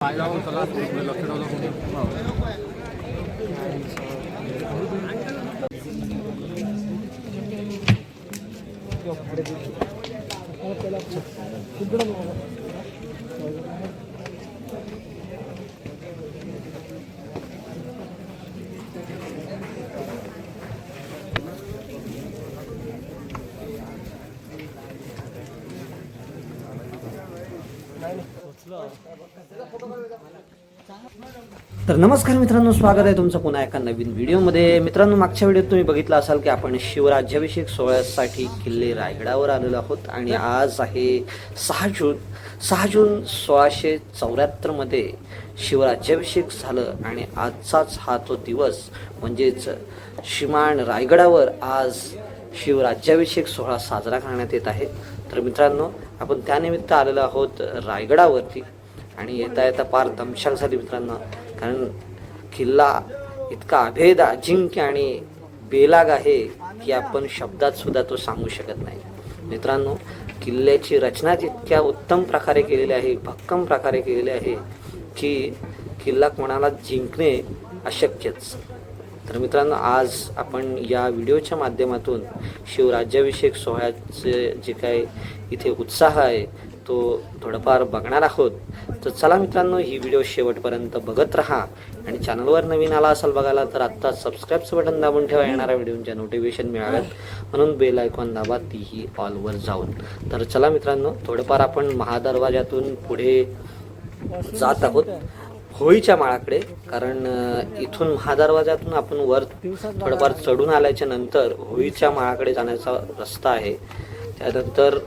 पायरावर चला लक्ष तर नमस्कार मित्रांनो, स्वागत आहे तुमचं पुन्हा एका नवीन व्हिडिओमध्ये. मित्रांनो, मागच्या व्हिडिओत तुम्ही बघितलं असाल की आपण शिवराज्याभिषेक सोहळ्यासाठी किल्ले रायगडावर आलेलो आहोत आणि आज आहे 6 जून 1674 मध्ये शिवराज्याभिषेक झालं आणि आजचाच हा तो दिवस म्हणजेच श्रीमान रायगडावर आज शिवराज्याभिषेक सोहळा साजरा करण्यात येत आहे. तर मित्रांनो, आपण त्यानिमित्त आलेलो आहोत रायगडावरती आणि येता येता पार दमछाक झाली मित्रांनो, कारण किल्ला इतका अभेद, अजिंक्य आणि बेलाग आहे की आपण शब्दात सुद्धा तो सांगू शकत नाही. मित्रांनो, किल्ल्याची रचना इतक्या उत्तम प्रकारे केलेली आहे, भक्कम प्रकारे केलेली आहे की किल्ला कोणाला जिंकणे अशक्यच. तर मित्रांनो, आज आपण या व्हिडिओच्या माध्यमातून शिवराज्याभिषेक सोहळ्याचे जे काही इथे उत्साह आहे तो थोडंफार बघणार आहोत. तर चला मित्रांनो, ही व्हिडिओ शेवटपर्यंत बघत राहा आणि चॅनलवर नवीन आला असाल बघायला तर आत्ता सबस्क्राईबचं बटन दाबून ठेवा, येणाऱ्या व्हिडिओच्या नोटिफिकेशन मिळाव्यात म्हणून बेल आयकॉन दाबा, तीही ऑलवर जाऊन. तर चला मित्रांनो, थोडंफार आपण महादरवाजातून पुढे जात आहोत होळीच्या माळाकडे, कारण इथून महादरवाजातून आपण वर थोडंफार चढून आल्याच्या नंतर होळीच्या माळाकडे जाण्याचा रस्ता आहे. त्यानंतर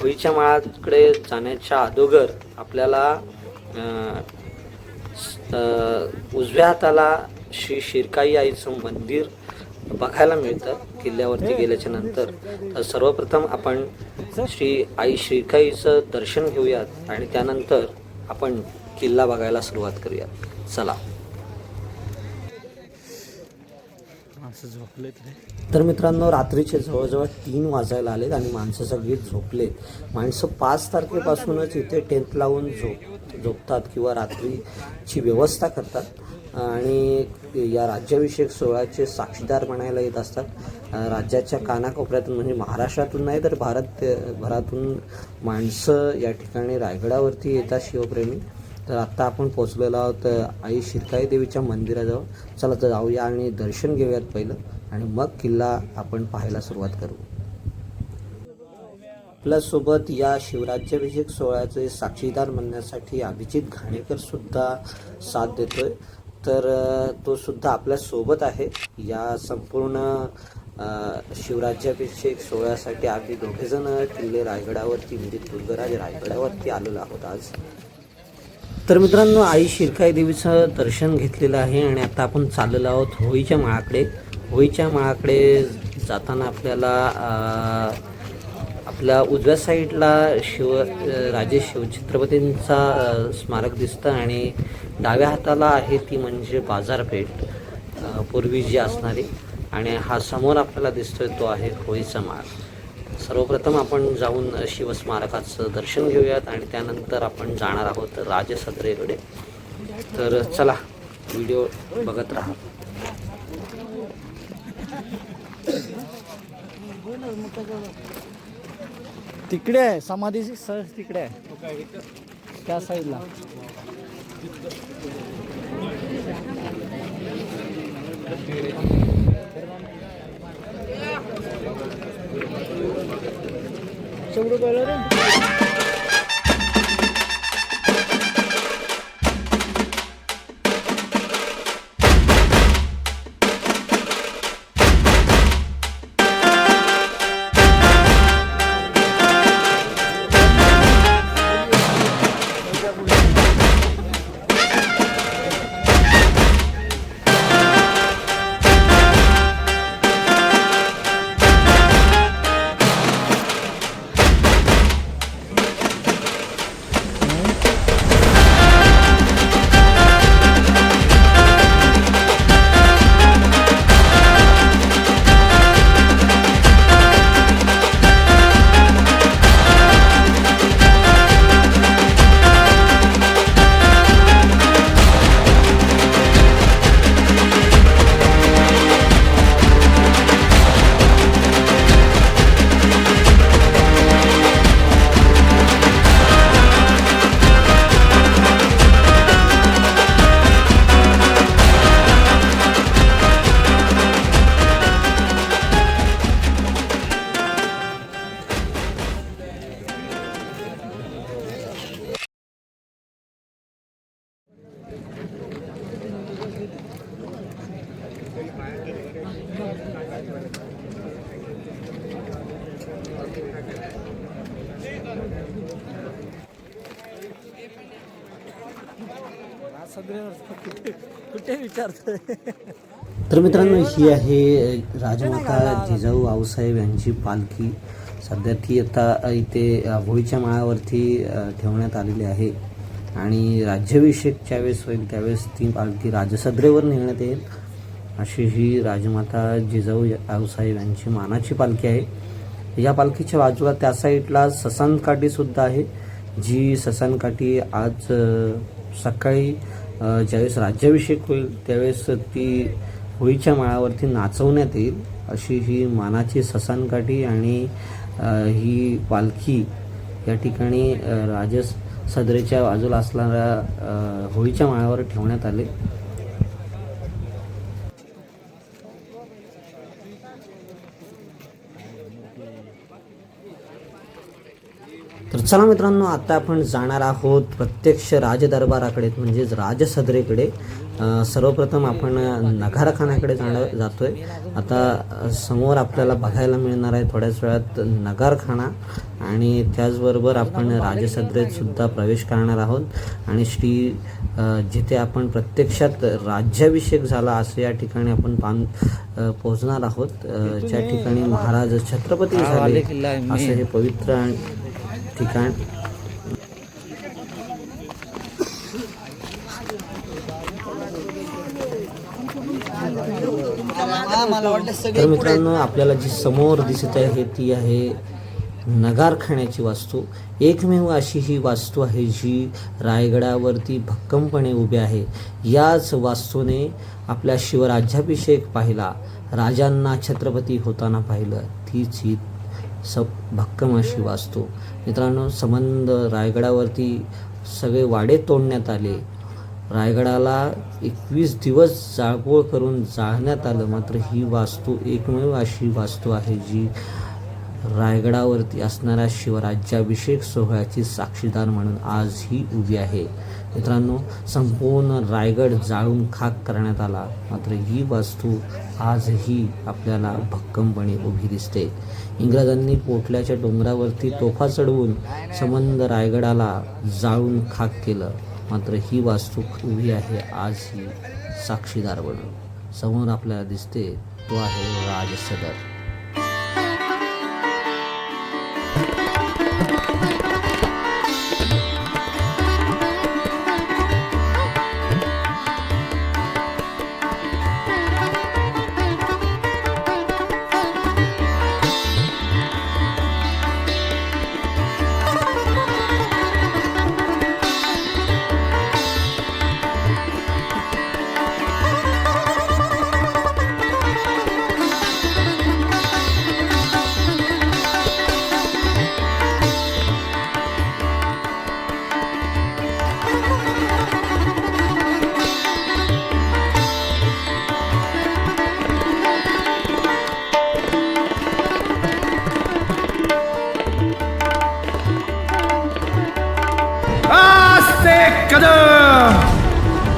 होळीच्या माळाकडे जाण्याच्या अगोदर आपल्याला उजव्या हाताला श्री शिरकाई आईचं मंदिर बघायला मिळतं किल्ल्यावरती गेल्याच्या नंतर. तर सर्वप्रथम आपण श्री आई शिरकाईचं दर्शन घेऊयात आणि त्यानंतर आपण किल्ला बघायला सुरुवात करूयात. चला. तर मित्रांनो, रात्रीचे जवळजवळ 3 वाजायला आलेत आणि माणसं सगळी झोपलेत. माणसं 5 तारखेपासूनच इथे टेंट लावून झोपतात किंवा रात्रीची व्यवस्था करतात आणि या राज्याभिषेक सोहळ्याचे साक्षीदार म्हणायला येत असतात. राज्याच्या कानाकोपऱ्यातून म्हणजे महाराष्ट्रातून नाही तर भारतभरातून माणसं या ठिकाणी रायगडावरती येतात शिवप्रेमी. तर आत्ता आपण पोचलेलो आहोत आई शिरकाई देवीच्या मंदिराजवळ. चला तर जाऊया आणि दर्शन घेऊयात पहिलं आणि मग किल्ला आपण पाहायला सुरुवात करू. आपल्यासोबत या शिवराज्याभिषेक सोहळ्याचे साक्षीदार म्हणण्यासाठी अभिजित घाणेकर सुद्धा साथ देतोय. तर तो सुद्धा आपल्यासोबत आहे. या संपूर्ण शिवराज्याभिषेक सोहळ्यासाठी आम्ही दोघेजण किल्ले रायगडावरती म्हणजे दुर्गराज रायगडावरती आलेलो आहोत आज. तर मित्रांनो, आई शिरकाई देवीचं दर्शन घेतलेलं आहे आणि आता आपण चाललेलो आहोत होळीच्या माळाकडे. होळीच्या माळाकडे जाताना आपल्याला आपल्या उजव्या साईडला राजे शिवछत्रपतींचा स्मारक दिसतं आणि डाव्या हाताला आहे ती म्हणजे बाजारपेठ पूर्वी जी असणारी, आणि हा समोर आपल्याला दिसतोय तो आहे होळीचा माळ. सर्वप्रथम आपण जाऊन शिवस्मारकाचं दर्शन घेऊयात आणि त्यानंतर आपण जाणार आहोत राजसदरेकडे. तर चला, व्हिडिओ बघत राहा. तिकडे आहे समाधी सर, तिकडे आहे त्या साईडला. कुठे विचारतोय? तर मित्रांनो, ही आहे राजमाता जिजाऊ आऊसाहेब यांची पालखी. सध्या ती आता इथे होळीच्या माळावरती ठेवण्यात आलेली आहे आणि राज्याभिषेक ज्यावेळेस होईल त्यावेळेस ती पालखी राजसदरेवर नेण्यात येईल. अशी ही राजमाता जिजाऊ आऊसाहेब यांची मानाची पालखी आहे. या पालखीच्या बाजूला त्या साईडला ससान काठीसुद्धा आहे, जी ससान काठी आज सकाळी ज्यावेळेस राज्याभिषेक होईल त्यावेळेस ती होळीच्या माळावरती नाचवण्यात येईल. अशी ही मानाची ससान काठी आणि ही पालखी या ठिकाणी राजसदरेच्या बाजूला असणाऱ्या होळीच्या माळावर ठेवण्यात आले. तर चला मित्रांनो, आता आपण जाणार आहोत प्रत्यक्ष राजदरबाराकडे म्हणजेच राजसदरेकडे. सर्वप्रथम आपण नगारखान्याकडे जातोय. आता समोर आपल्याला बघायला मिळणार आहे थोड्याच वेळात नगारखाना आणि त्याचबरोबर आपण राजसदरेत सुद्धा प्रवेश करणार आहोत आणि जिथे आपण प्रत्यक्षात राज्याभिषेक झाला असं या ठिकाणी आपण पोहोचणार आहोत. ज्या ठिकाणी महाराज छत्रपती झाले असं हे पवित्र ठिकाण. तर मित्रांनो, आपल्याला जी समोर दिसत आहे ती आहे नगारखान्याची वास्तू. एकमेव अशी ही वास्तू आहे जी रायगडावरती भक्कमपणे उभी आहे. याच वास्तूने आपल्या शिवराज्याभिषेक पाहिला, राजांना छत्रपती होताना पाहिलं. तीच ही भक्कम अशी वास्तू. मित्रांनो, संबंध रायगडावरती सगळे वाडे तोडण्यात आले. रायगडाला 21 दिवस जाळपोळ करून जाळण्यात आलं. मात्र ही वास्तू एकमेव अशी वास्तू आहे जी रायगडावरती असणाऱ्या शिवराज्याभिषेक सोहळ्याची साक्षीदार म्हणून आजही उभी आहे. मित्रांनो, संपूर्ण रायगड जाळून खाक करण्यात आला, मात्र ही वास्तू आजही आपल्याला भक्कमपणे उभी दिसते. इंग्रजांनी पोटल्याच्या डोंगरावरती तोफा चढवून संबंध रायगडाला जाळून खाक केलं, मात्र ही वास्तू उभी आहे आजही साक्षीदार बनून. समोर आपल्याला दिसते तो आहे राजसदर.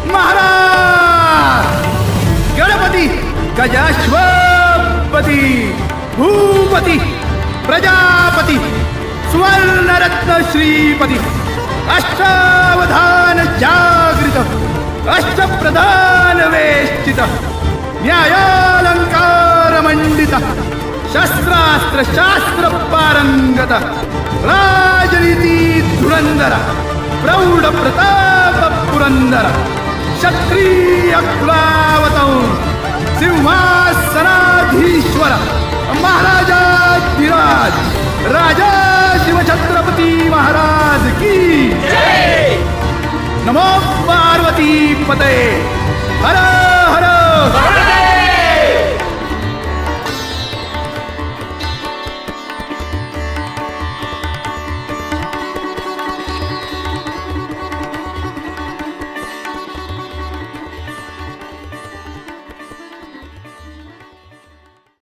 महाराज गणपती गजाश्वपती भूपती प्रजापती सुवर्णरत्न श्रीपती अष्टावधान जागृत अष्टप्रधान वेष्टित न्यायालंकार मंडित शस्त्रास्त्र शास्त्र पारंगत राजनीती धुरंधर प्रौढ प्रताप पुरंदर क्षत्रिय कुलावतौ सिंहासनाधीश्वर महाराजाधिराज राजा शिवछत्रपती महाराज की जय. नमो पार्वती पते हर हर